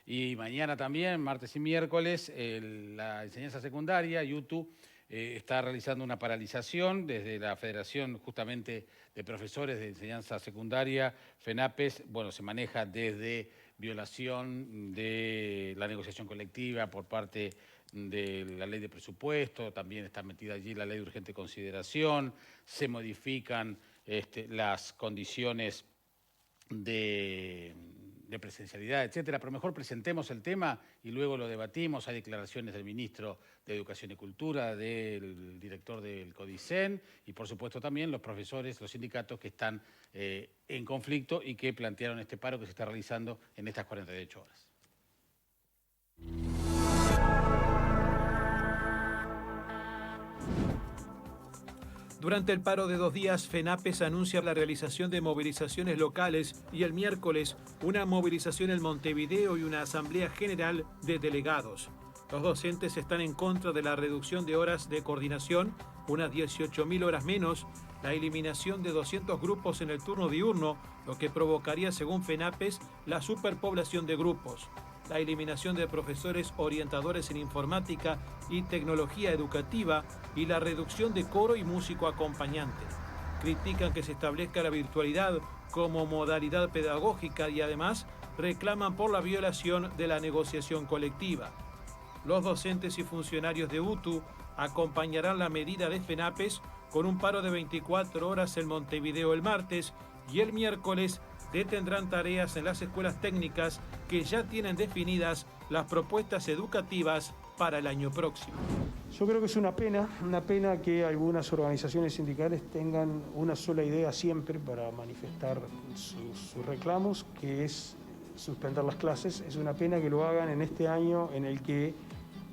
Y mañana también, martes y miércoles, la enseñanza secundaria, YouTube, está realizando una paralización desde la Federación justamente de Profesores de Enseñanza Secundaria, FENAPES. Bueno, se maneja desde violación de la negociación colectiva por parte de la ley de presupuesto, también está metida allí la ley de urgente consideración, se modifican las condiciones de presencialidad, etcétera, pero mejor presentemos el tema y luego lo debatimos. Hay declaraciones del ministro de Educación y Cultura, del director del CODICEN y por supuesto también los profesores, los sindicatos que están en conflicto y que plantearon este paro que se está realizando en estas 48 horas. Durante el paro de 2 días, FENAPES anuncia la realización de movilizaciones locales y el miércoles una movilización en Montevideo y una asamblea general de delegados. Los docentes están en contra de la reducción de horas de coordinación, unas 18.000 horas menos, la eliminación de 200 grupos en el turno diurno, lo que provocaría, según FENAPES, la superpoblación de grupos, la eliminación de profesores orientadores en informática y tecnología educativa y la reducción de coro y músico acompañante. Critican que se establezca la virtualidad como modalidad pedagógica y además reclaman por la violación de la negociación colectiva. Los docentes y funcionarios de UTU acompañarán la medida de FENAPES con un paro de 24 horas en Montevideo el martes y el miércoles detendrán tareas en las escuelas técnicas que ya tienen definidas las propuestas educativas para el año próximo. Yo creo que es una pena que algunas organizaciones sindicales tengan una sola idea siempre para manifestar sus reclamos, que es suspender las clases. Es una pena que lo hagan en este año en el que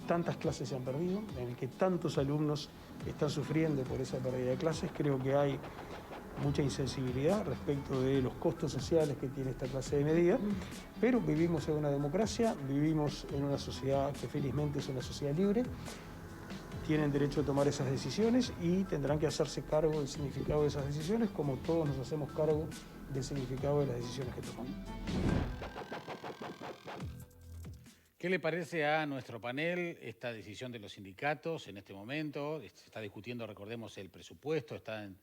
tantas clases se han perdido, en el que tantos alumnos están sufriendo por esa pérdida de clases. Creo que hay mucha insensibilidad respecto de los costos sociales que tiene esta clase de medida, pero vivimos en una democracia, vivimos en una sociedad que felizmente es una sociedad libre, tienen derecho a tomar esas decisiones y tendrán que hacerse cargo del significado de esas decisiones, como todos nos hacemos cargo del significado de las decisiones que tomamos. ¿Qué le parece a nuestro panel esta decisión de los sindicatos en este momento? Se está discutiendo, recordemos, el presupuesto, está en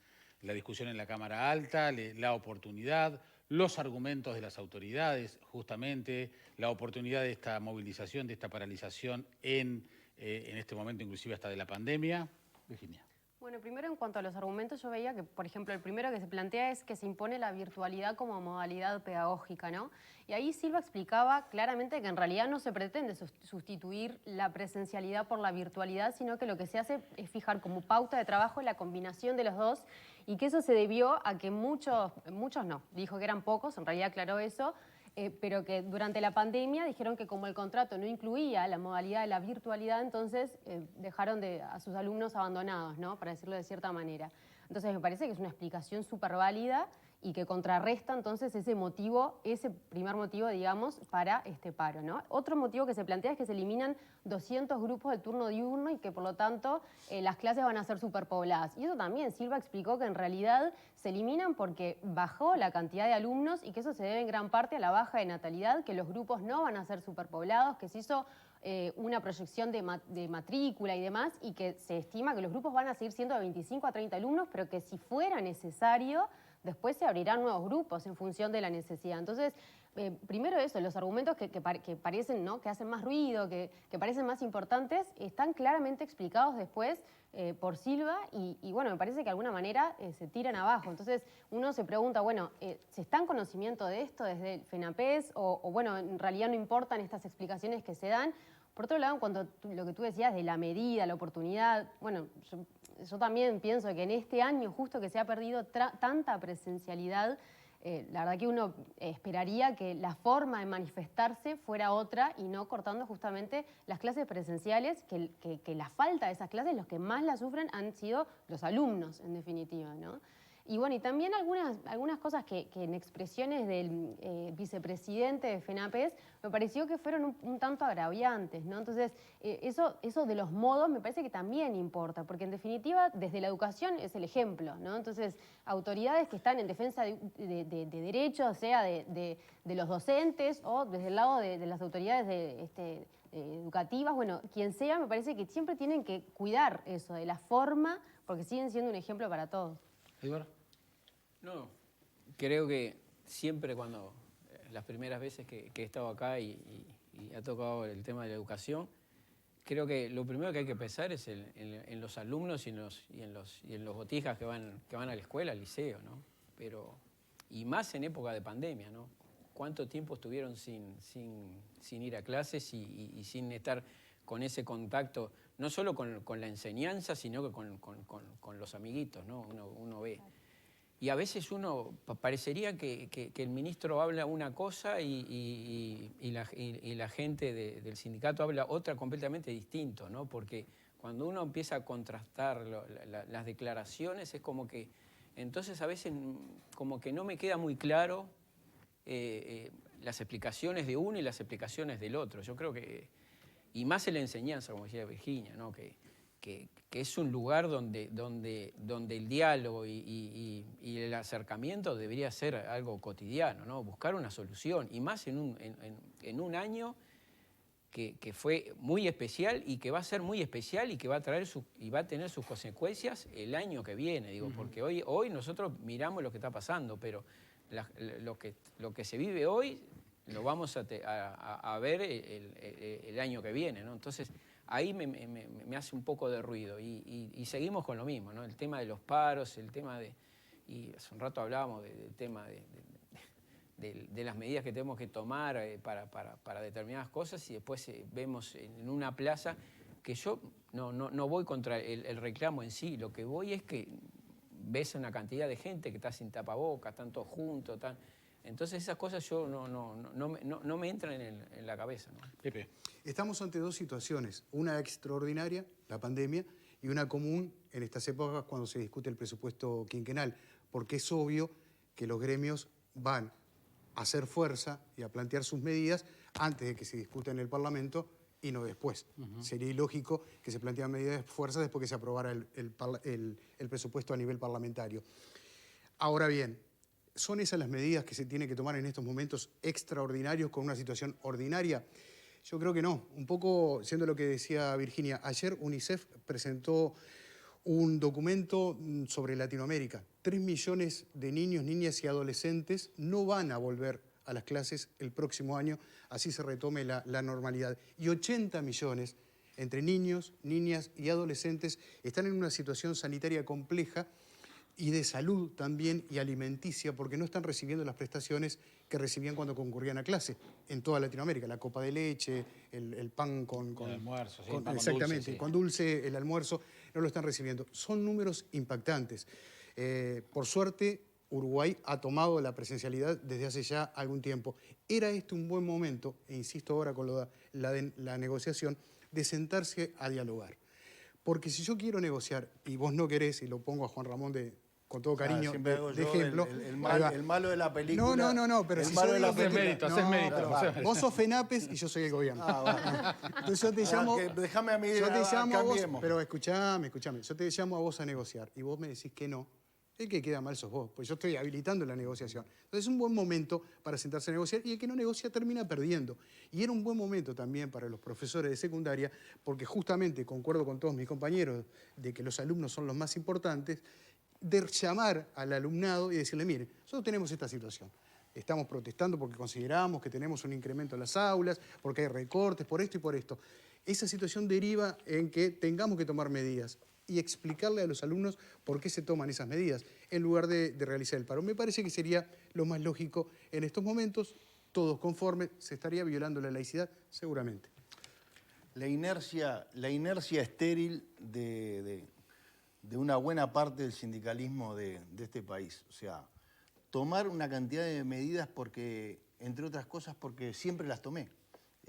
la discusión en la Cámara Alta, la oportunidad, los argumentos de las autoridades, justamente, la oportunidad de esta movilización, de esta paralización en este momento, inclusive hasta de la pandemia. Virginia. Bueno, primero en cuanto a los argumentos, yo veía que, por ejemplo, el primero que se plantea es que se impone la virtualidad como modalidad pedagógica, ¿no? Y ahí Silva explicaba claramente que en realidad no se pretende sustituir la presencialidad por la virtualidad, sino que lo que se hace es fijar como pauta de trabajo la combinación de los dos y que eso se debió a que muchos no, dijo que eran pocos, en realidad aclaró eso, pero que durante la pandemia dijeron que como el contrato no incluía la modalidad de la virtualidad, entonces dejaron a sus alumnos abandonados, ¿no? Para decirlo de cierta manera. Entonces me parece que es una explicación súper válida y que contrarresta entonces ese primer motivo, digamos, para este paro, ¿no? Otro motivo que se plantea es que se eliminan 200 grupos del turno diurno y que por lo tanto las clases van a ser superpobladas. Y eso también Silva explicó que en realidad se eliminan porque bajó la cantidad de alumnos y que eso se debe en gran parte a la baja de natalidad, que los grupos no van a ser superpoblados, que se hizo una proyección de matrícula y demás y que se estima que los grupos van a seguir siendo de 25 a 30 alumnos, pero que si fuera necesario después se abrirán nuevos grupos en función de la necesidad. Entonces, primero eso, los argumentos que parecen, ¿no?, que hacen más ruido, que parecen más importantes, están claramente explicados después por Silva y bueno, me parece que de alguna manera se tiran abajo. Entonces, uno se pregunta, bueno, ¿se está en conocimiento de esto desde el FENAPES o bueno, en realidad no importan estas explicaciones que se dan? Por otro lado, en cuanto a lo que tú decías de la medida, la oportunidad, bueno, yo también pienso que en este año justo que se ha perdido tanta presencialidad, la verdad que uno esperaría que la forma de manifestarse fuera otra y no cortando justamente las clases presenciales, que la falta de esas clases, los que más la sufren han sido los alumnos, en definitiva, ¿no? Y bueno, y también algunas cosas que en expresiones del vicepresidente de FENAPES me pareció que fueron un tanto agraviantes, ¿no? Entonces, eso de los modos me parece que también importa, porque en definitiva, desde la educación es el ejemplo, ¿no? Entonces, autoridades que están en defensa de derechos, sea de los docentes o desde el lado de las autoridades educativas, bueno, quien sea, me parece que siempre tienen que cuidar eso, de la forma, porque siguen siendo un ejemplo para todos. Eduardo. No, creo que siempre cuando, las primeras veces que he estado acá y ha tocado el tema de la educación, creo que lo primero que hay que pensar es en los alumnos y en los botijas que van a la escuela, al liceo, ¿no? Pero, y más en época de pandemia, ¿no? ¿Cuánto tiempo estuvieron sin ir a clases y sin estar con ese contacto, no solo con la enseñanza, sino que con los amiguitos, ¿no? Uno ve. Y a veces parecería que el ministro habla una cosa y la gente del sindicato habla otra completamente distinto, ¿no? Porque cuando uno empieza a contrastar las declaraciones es como que, entonces a veces como que no me queda muy claro las explicaciones de uno y las explicaciones del otro. Yo creo que, y más en la enseñanza, como decía Virginia, ¿no? Que es un lugar donde el diálogo y el acercamiento debería ser algo cotidiano, ¿no? Buscar una solución, y más en un año que fue muy especial y que va a ser muy especial y que va a tener sus consecuencias el año que viene, digo, porque hoy nosotros miramos lo que está pasando, pero lo que se vive hoy lo vamos a ver el año que viene, ¿no? Entonces, ahí me hace un poco de ruido y seguimos con lo mismo, ¿no? El tema de los paros, el tema y hace un rato hablábamos del tema de las medidas que tenemos que tomar para determinadas cosas, y después vemos en una plaza que yo no voy contra el reclamo en sí, lo que voy es que ves una cantidad de gente que está sin tapabocas, están todos juntos, entonces esas cosas yo no me entran en la cabeza, ¿no? Pepe. Estamos ante dos situaciones, una extraordinaria, la pandemia, y una común en estas épocas cuando se discute el presupuesto quinquenal, porque es obvio que los gremios van a hacer fuerza y a plantear sus medidas antes de que se discuta en el Parlamento y no después. Sería ilógico que se plantearan medidas de fuerza después que se aprobara el presupuesto a nivel parlamentario. Ahora bien, ¿son esas las medidas que se tienen que tomar en estos momentos extraordinarios con una situación ordinaria? Yo creo que no. Un poco, siendo lo que decía Virginia, ayer UNICEF presentó un documento sobre Latinoamérica. 3 millones de niños, niñas y adolescentes no van a volver a las clases el próximo año, así se retome la normalidad. Y 80 millones entre niños, niñas y adolescentes están en una situación sanitaria compleja y de salud también y alimenticia, porque no están recibiendo las prestaciones que recibían cuando concurrían a clase en toda Latinoamérica. La copa de leche, el pan con el almuerzo, sí, con, pan exactamente, dulce, sí. con dulce, el almuerzo, no lo están recibiendo. Son números impactantes. Por suerte, Uruguay ha tomado la presencialidad desde hace ya algún tiempo. Era este un buen momento, e insisto ahora con la negociación, de sentarse a dialogar. Porque si yo quiero negociar y vos no querés, y lo pongo a Juan Ramón con todo cariño de ejemplo. El malo de la película. No, pero el si malo yo de la digo que- película. haces mérito. Claro. Vos sos FENAPES y yo soy el gobierno. Entonces yo te llamo. Déjame a mí. Yo te llamo a vos, cambiemos. pero escuchame. Yo te llamo a vos a negociar y vos me decís que no. El que queda mal sos vos, pues yo estoy habilitando la negociación. Entonces es un buen momento para sentarse a negociar y el que no negocia termina perdiendo. Y era un buen momento también para los profesores de secundaria, porque justamente concuerdo con todos mis compañeros de que los alumnos son los más importantes, de llamar al alumnado y decirle, mire, nosotros tenemos esta situación. Estamos protestando porque consideramos que tenemos un incremento en las aulas, porque hay recortes, por esto y por esto. Esa situación deriva en que tengamos que tomar medidas y explicarle a los alumnos por qué se toman esas medidas, en lugar de realizar el paro. Me parece que sería lo más lógico en estos momentos, todos conformes, se estaría violando la laicidad, seguramente. La inercia estéril de una buena parte del sindicalismo de este país. O sea, tomar una cantidad de medidas porque, entre otras cosas, porque siempre las tomé.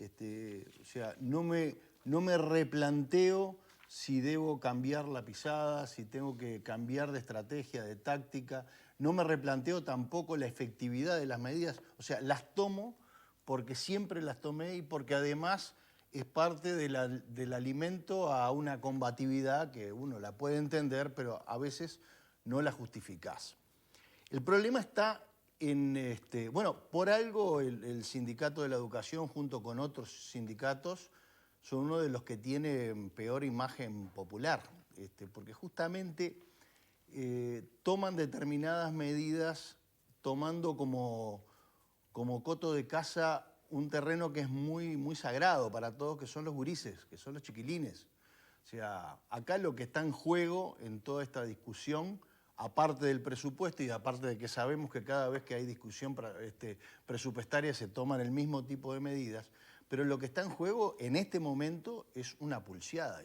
O sea, no me replanteo si debo cambiar la pisada, si tengo que cambiar de estrategia, de táctica. No me replanteo tampoco la efectividad de las medidas. O sea, las tomo porque siempre las tomé y porque además es parte del alimento a una combatividad que uno la puede entender, pero a veces no la justificás. El problema está en, bueno, por algo el Sindicato de la Educación junto con otros sindicatos son uno de los que tiene peor imagen popular, porque justamente toman determinadas medidas tomando como coto de caza un terreno que es muy, muy sagrado para todos, que son los gurises, que son los chiquilines. O sea, acá lo que está en juego en toda esta discusión, aparte del presupuesto y aparte de que sabemos que cada vez que hay discusión presupuestaria se toman el mismo tipo de medidas, pero lo que está en juego en este momento es una pulseada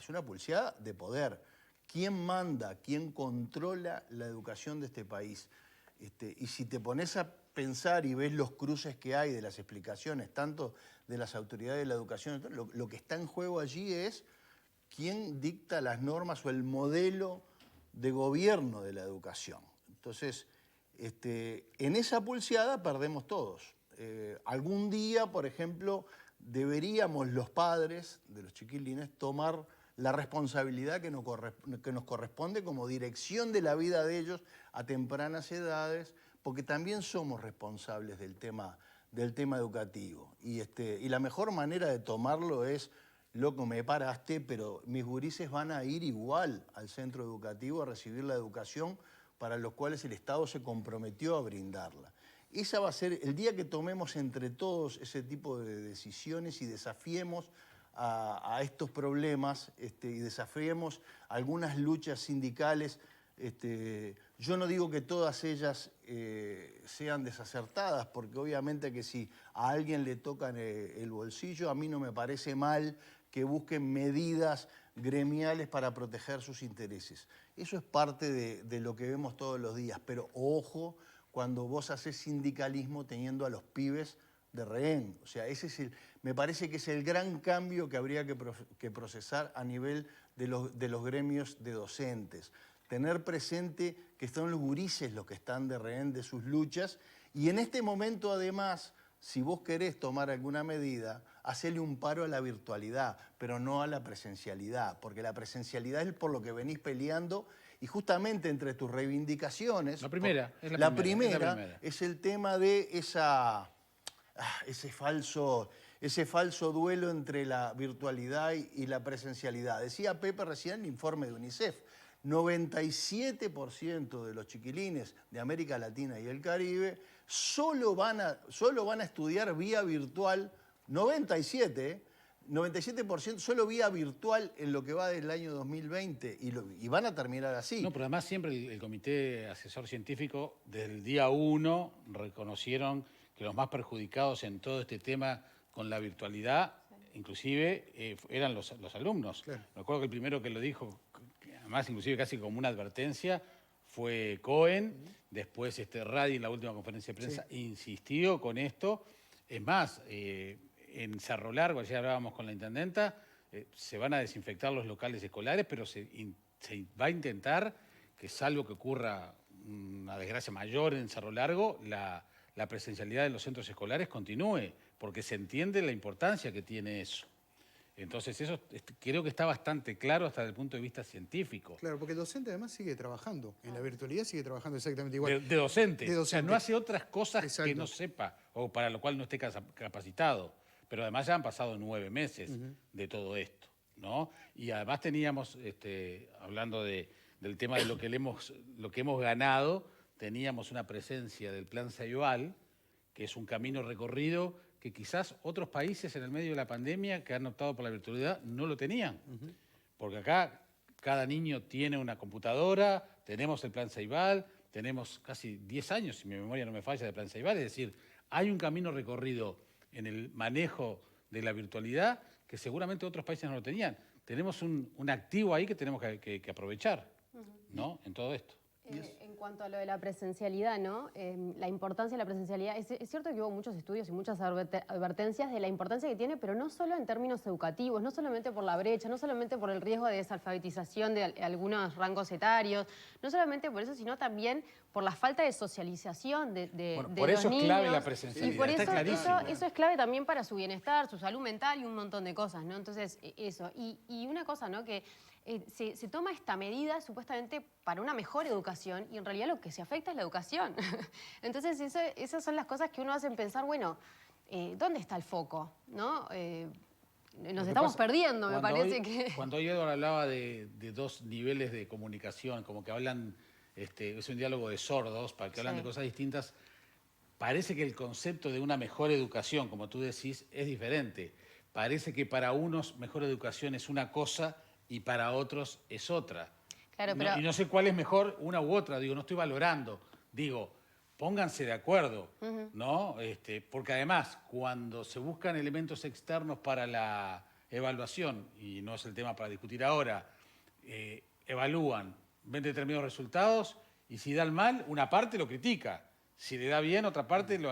de poder. ¿Quién manda, quién controla la educación de este país? Y si te pones a pensar y ves los cruces que hay de las explicaciones, tanto de las autoridades de la educación, lo que está en juego allí es quién dicta las normas o el modelo de gobierno de la educación. Entonces, en esa pulseada perdemos todos. Algún día, por ejemplo, deberíamos los padres de los chiquilines tomar la responsabilidad que nos corresponde como dirección de la vida de ellos a tempranas edades, porque también somos responsables del tema educativo. Y la mejor manera de tomarlo es, loco, me paraste, pero mis gurises van a ir igual al centro educativo a recibir la educación para los cuales el Estado se comprometió a brindarla. Esa va a ser el día que tomemos entre todos ese tipo de decisiones y desafiemos a estos problemas y desafiemos algunas luchas sindicales. Yo no digo que todas ellas sean desacertadas, porque obviamente que si a alguien le tocan el bolsillo, a mí no me parece mal que busquen medidas gremiales para proteger sus intereses. Eso es parte de lo que vemos todos los días, pero ojo cuando vos haces sindicalismo teniendo a los pibes de rehén. O sea, me parece que es el gran cambio que habría que procesar a nivel de los gremios de docentes. Tener presente que son los gurises los que están de rehén de sus luchas y en este momento además, si vos querés tomar alguna medida, hacele un paro a la virtualidad, pero no a la presencialidad, porque la presencialidad es por lo que venís peleando y justamente entre tus reivindicaciones... La primera es el tema de ese falso duelo entre la virtualidad y la presencialidad. Decía Pepe recién el informe de UNICEF, 97% de los chiquilines de América Latina y el Caribe solo van a estudiar vía virtual, 97% solo vía virtual en lo que va del año 2020 y van a terminar así. No, pero además siempre el Comité Asesor Científico desde el día 1 reconocieron que los más perjudicados en todo este tema con la virtualidad, inclusive, eran los alumnos. Claro. Recuerdo que el primero que lo dijo, además inclusive casi como una advertencia, fue Cohen. Después Radi en la última conferencia de prensa insistió con esto. Es más, en Cerro Largo, ayer hablábamos con la intendenta, se van a desinfectar los locales escolares, pero se va a intentar que, salvo que ocurra una desgracia mayor en Cerro Largo, la presencialidad de los centros escolares continúe, porque se entiende la importancia que tiene eso. Entonces eso creo que está bastante claro hasta desde el punto de vista científico. Claro, porque el docente además sigue trabajando. En la virtualidad sigue trabajando exactamente igual. De docente. De docente. O sea, no hace otras cosas Exacto. que no sepa o para lo cual no esté capacitado. Pero además ya han pasado 9 meses de todo esto, ¿no? Y además teníamos, hablando del tema de lo que hemos ganado, teníamos una presencia del Plan Ceibal, que es un camino recorrido que quizás otros países en el medio de la pandemia que han optado por la virtualidad no lo tenían. Porque acá cada niño tiene una computadora, tenemos el Plan Ceibal, tenemos casi 10 años, si mi memoria no me falla, de Plan Ceibal. Es decir, hay un camino recorrido en el manejo de la virtualidad que seguramente otros países no lo tenían. Tenemos un activo ahí que tenemos que aprovechar, ¿no? En todo esto. En cuanto a lo de la presencialidad, ¿no? La importancia de la presencialidad, es cierto que hubo muchos estudios y muchas advertencias de la importancia que tiene, pero no solo en términos educativos, no solamente por la brecha, no solamente por el riesgo de desalfabetización de algunos rangos etarios, no solamente por eso, sino también por la falta de socialización de por los eso niños. es clave la presencialidad, Y por está clarísimo. eso es clave también para su bienestar, su salud mental y un montón de cosas, ¿no? Entonces, eso. Y una cosa, ¿no? Que se toma esta medida supuestamente para una mejor educación y en realidad lo que se afecta es la educación. Entonces esas son las cosas que uno hace pensar, bueno, ¿dónde está el foco? ¿No? Nos estamos perdiendo, me parece que... Cuando hoy Eduardo hablaba de dos niveles de comunicación, como que hablan, es un diálogo de sordos, para que hablan de cosas distintas, parece que el concepto de una mejor educación, como tú decís, es diferente. Parece que para unos mejor educación es una cosa y para otros es otra. Claro, pero... Y no sé cuál es mejor, una u otra, digo, no estoy valorando. Digo, pónganse de acuerdo, ¿no? Porque además, cuando se buscan elementos externos para la evaluación, y no es el tema para discutir ahora, evalúan, ven determinados resultados, y si dan mal, una parte lo critica. Si le da bien, otra parte lo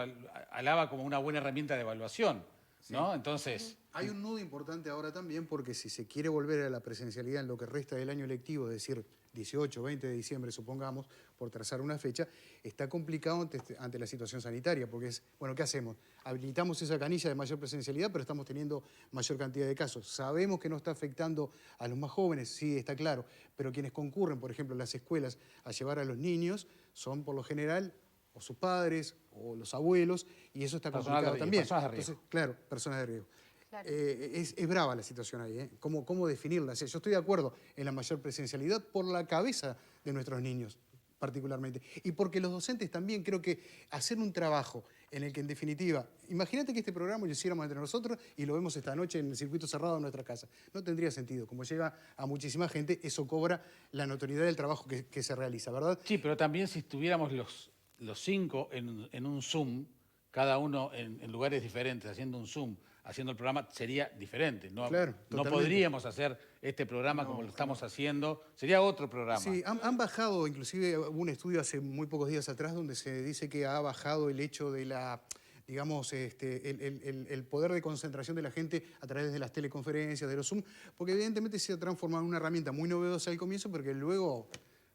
alaba como una buena herramienta de evaluación, ¿no? Entonces... Hay un nudo importante ahora también porque si se quiere volver a la presencialidad en lo que resta del año lectivo, es decir, 18, 20 de diciembre, supongamos, por trazar una fecha, está complicado ante la situación sanitaria, porque es, bueno, ¿qué hacemos? Habilitamos esa canilla de mayor presencialidad, pero estamos teniendo mayor cantidad de casos. Sabemos que no está afectando a los más jóvenes, sí, está claro, pero quienes concurren, por ejemplo, en las escuelas a llevar a los niños son, por lo general, o sus padres o los abuelos, y eso está complicado también. Personas de riesgo. Entonces, claro, personas de riesgo. Claro. Es brava la situación ahí, ¿eh? ¿Cómo definirla? O sea, yo estoy de acuerdo en la mayor presencialidad por la cabeza de nuestros niños, particularmente. Y porque los docentes también creo que hacer un trabajo en el que, en definitiva, imagínate que este programa lo hiciéramos entre nosotros y lo vemos esta noche en el circuito cerrado de nuestra casa. No tendría sentido. Como llega a muchísima gente, eso cobra la notoriedad del trabajo que se realiza, ¿verdad? Sí, pero también si estuviéramos los cinco en un Zoom, cada uno en lugares diferentes, haciendo un Zoom, haciendo el programa, sería diferente. No, Claro, no totalmente. podríamos hacer este programa como lo estamos haciendo. Sería otro programa. Sí, han bajado, inclusive hubo un estudio hace muy pocos días atrás donde se dice que ha bajado el hecho de la, digamos, el poder de concentración de la gente a través de las teleconferencias, de los Zoom, porque evidentemente se ha transformado en una herramienta muy novedosa al comienzo, porque luego,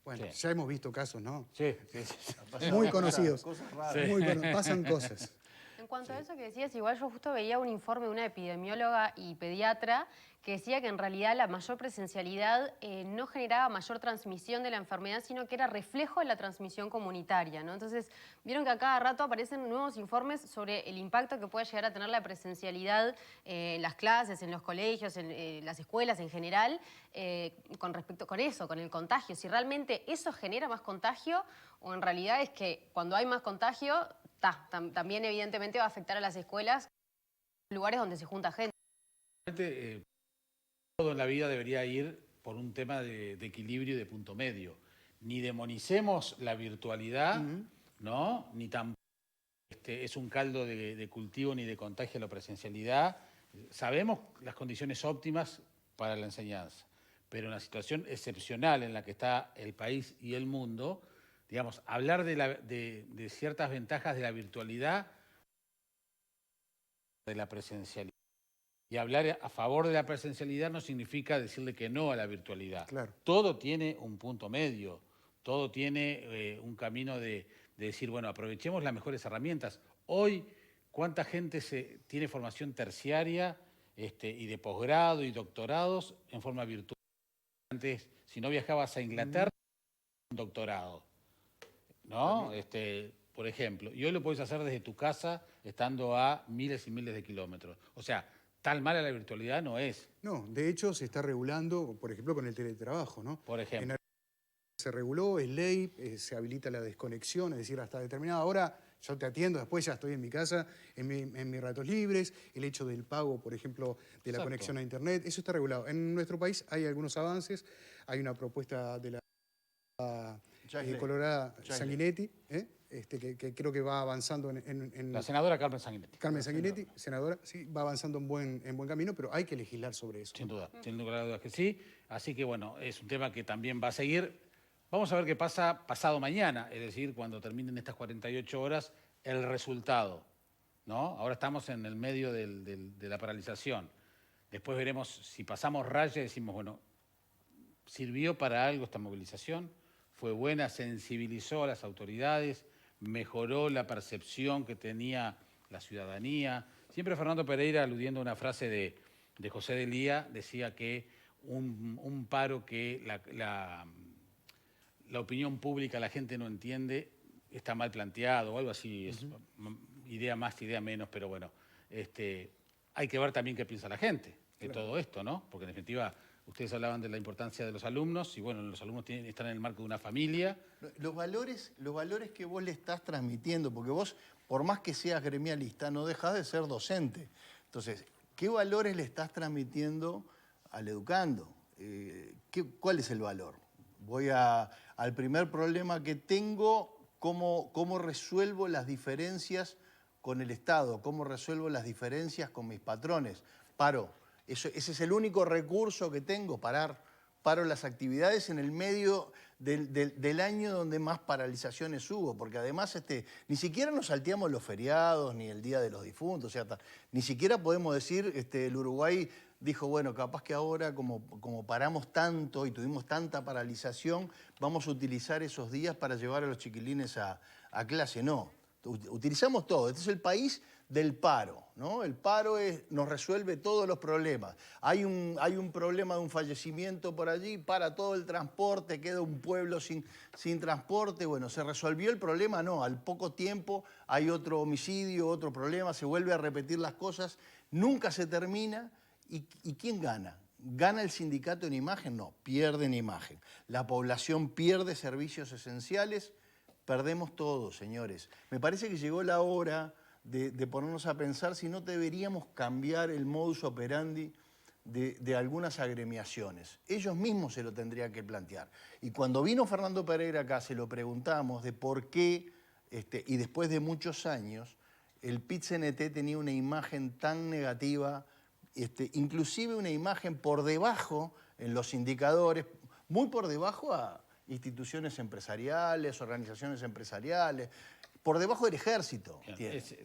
bueno, Sí. ya hemos visto casos, ¿no? Sí. Muy conocidos. Cosas raras. Muy pasan cosas. En cuanto a eso que decías, igual yo justo veía un informe de una epidemióloga y pediatra que decía que en realidad la mayor presencialidad no generaba mayor transmisión de la enfermedad, sino que era reflejo de la transmisión comunitaria, ¿no? Entonces, vieron que a cada rato aparecen nuevos informes sobre el impacto que puede llegar a tener la presencialidad en las clases, en los colegios, en las escuelas en general, con respecto con eso, con el contagio. Si realmente eso genera más contagio o en realidad es que cuando hay más contagio, también evidentemente va a afectar a las escuelas, lugares donde se junta gente. Todo en la vida debería ir por un tema de equilibrio y de punto medio. Ni demonicemos la virtualidad, ¿no? Ni tampoco es un caldo de cultivo ni de contagio a la presencialidad. Sabemos las condiciones óptimas para la enseñanza, pero en la situación excepcional en la que está el país y el mundo, digamos, hablar de ciertas ventajas de la virtualidad, de la presencialidad. Y hablar a favor de la presencialidad no significa decirle que no a la virtualidad. Claro. Todo tiene un punto medio, todo tiene un camino de decir, bueno, aprovechemos las mejores herramientas. Hoy, ¿cuánta gente tiene formación terciaria y de posgrado y doctorados en forma virtual? Antes, si no viajabas a Inglaterra, un doctorado, ¿no? Por ejemplo, y hoy lo puedes hacer desde tu casa, estando a miles y miles de kilómetros. O sea, tal mala la virtualidad no es. No, de hecho se está regulando, por ejemplo, con el teletrabajo, ¿no? Por ejemplo. Se reguló, es ley, se habilita la desconexión, es decir, hasta determinada hora yo te atiendo, después ya estoy en mi casa, en mis ratos libres, el hecho del pago, por ejemplo, de la Exacto. conexión a Internet, eso está regulado. En nuestro país hay algunos avances, hay una propuesta de la Colorada Sanguinetti, que creo que va avanzando en La senadora Carmen Sanguinetti. Carmen Sanguinetti, senadora, sí, va avanzando en buen camino, pero hay que legislar sobre eso. Sin duda que sí. Así que bueno, es un tema que también va a seguir. Vamos a ver qué pasa pasado mañana, es decir, cuando terminen estas 48 horas, el resultado, ¿no? Ahora estamos en el medio de la paralización. Después veremos si pasamos raya y decimos, bueno, ¿sirvió para algo esta movilización? ¿Fue buena? ¿Sensibilizó a las autoridades? ¿Mejoró la percepción que tenía la ciudadanía? Siempre Fernando Pereira, aludiendo a una frase de José de Lía, decía que un paro que la opinión pública, la gente no entiende, está mal planteado o algo así, es idea más, idea menos, pero bueno, hay que ver también qué piensa la gente de todo esto, ¿no? Porque en definitiva, ustedes hablaban de la importancia de los alumnos y bueno, los alumnos están en el marco de una familia. Los valores que vos le estás transmitiendo, porque vos, por más que seas gremialista, no dejás de ser docente. Entonces, ¿qué valores le estás transmitiendo al educando? ¿Cuál es el valor? Voy al primer problema que tengo, cómo resuelvo las diferencias con el Estado, cómo resuelvo las diferencias con mis patrones. Paro. Ese es el único recurso que tengo, paro las actividades en el medio del año donde más paralizaciones hubo, porque además ni siquiera nos salteamos los feriados ni el Día de los Difuntos, o sea, ni siquiera podemos decir, el Uruguay dijo, bueno, capaz que ahora como paramos tanto y tuvimos tanta paralización, vamos a utilizar esos días para llevar a los chiquilines a clase. No, utilizamos todo. Este es el país del paro, ¿no? El paro nos resuelve todos los problemas. Hay un problema de un fallecimiento por allí, para todo el transporte, queda un pueblo sin transporte. Bueno, ¿se resolvió el problema? No, al poco tiempo hay otro homicidio, otro problema, se vuelve a repetir las cosas, nunca se termina. ¿Y quién gana? ¿Gana el sindicato en imagen? No, pierde en imagen. La población pierde servicios esenciales, perdemos todos, señores. Me parece que llegó la hora de ponernos a pensar si no deberíamos cambiar el modus operandi de algunas agremiaciones. Ellos mismos se lo tendrían que plantear. Y cuando vino Fernando Pereira acá, se lo preguntamos de por qué, y después de muchos años, el PIT-CNT tenía una imagen tan negativa, inclusive una imagen por debajo en los indicadores, muy por debajo a instituciones empresariales, organizaciones empresariales, por debajo del ejército.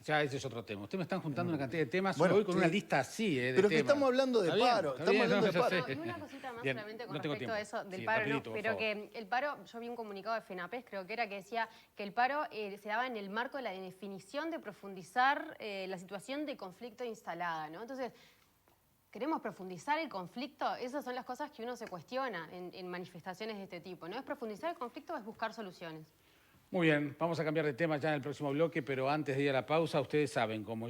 Ya ese es otro tema. Ustedes me están juntando una cantidad de temas, Bueno, hoy con sí. una lista así, de Pero es que temas. estamos hablando de Está bien, paro, está estamos bien, hablando de yo paro. sé. Y una cosita más Bien, solamente con no tengo respecto a tiempo. eso del Sí, paro, rapidito, por pero favor. que el paro, yo vi un comunicado de FENAPES, creo que era que decía que el paro se daba en el marco de la definición de profundizar la situación de conflicto instalada, ¿no? Entonces, ¿queremos profundizar el conflicto? Esas son las cosas que uno se cuestiona en manifestaciones de este tipo, ¿no? ¿Es profundizar el conflicto o es buscar soluciones? Muy bien, vamos a cambiar de tema ya en el próximo bloque, pero antes de ir a la pausa, ustedes saben, como